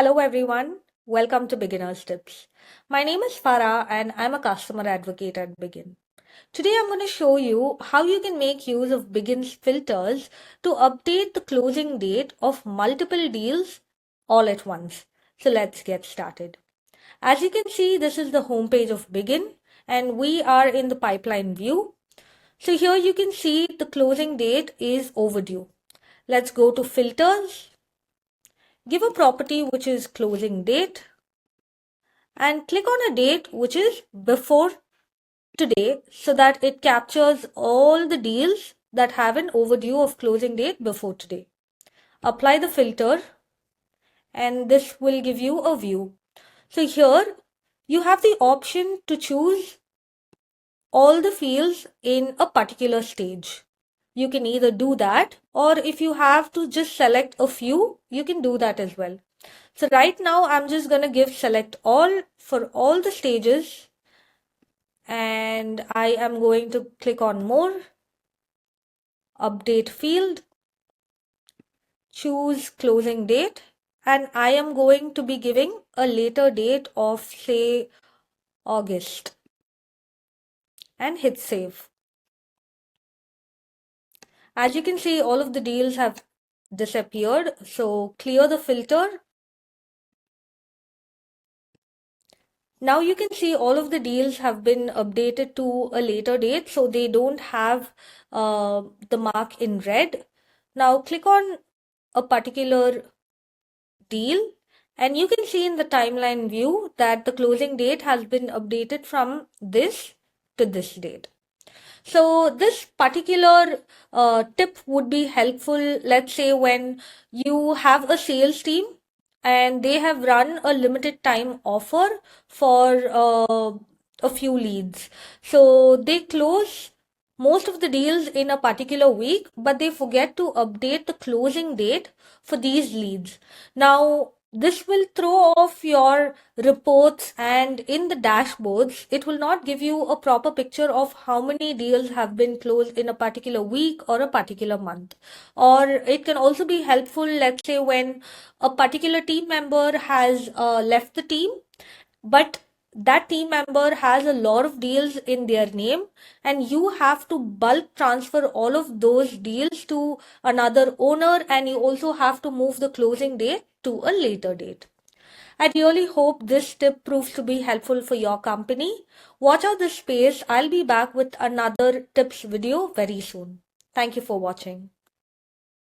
Hello everyone, welcome to Beginner's Tips. My name is Farah and I'm a customer advocate at Bigin. Today I'm going to show you how you can make use of Begin's filters to update the closing date of multiple deals all at once. So let's get started. As you can see, this is the homepage of Bigin and we are in the pipeline view. So here you can see the closing date is overdue. Let's go to filters. Give a property which is closing date and click on a date which is before today so that it captures all the deals that have an overdue of closing date before today. Apply the filter and this will give you a view. So here you have the option to choose all the fields in a particular stage. You can either do that, or if you have to just select a few, you can do that as well. So right now I'm just going to give select all for all the stages and I am going to click on more, update field, choose closing date, and I am going to be giving a later date of say August and hit save. As you can see, all of the deals have disappeared. So clear the filter. Now you can see all of the deals have been updated to a later date, so they don't have the mark in red. Now click on a particular deal and you can see in the timeline view that the closing date has been updated from this to this date. So this particular tip would be helpful, let's say when you have a sales team and they have run a limited time offer for a few leads. So they close most of the deals in a particular week, but they forget to update the closing date for these leads. Now, this will throw off your reports and in the dashboards, it will not give you a proper picture of how many deals have been closed in a particular week or a particular month. Or it can also be helpful, let's say when a particular team member has left the team, but that team member has a lot of deals in their name and you have to bulk transfer all of those deals to another owner and you also have to move the closing date to a later date. I really hope this tip proves to be helpful for your company. Watch out this space. I'll be back with another tips video very soon. Thank you for watching.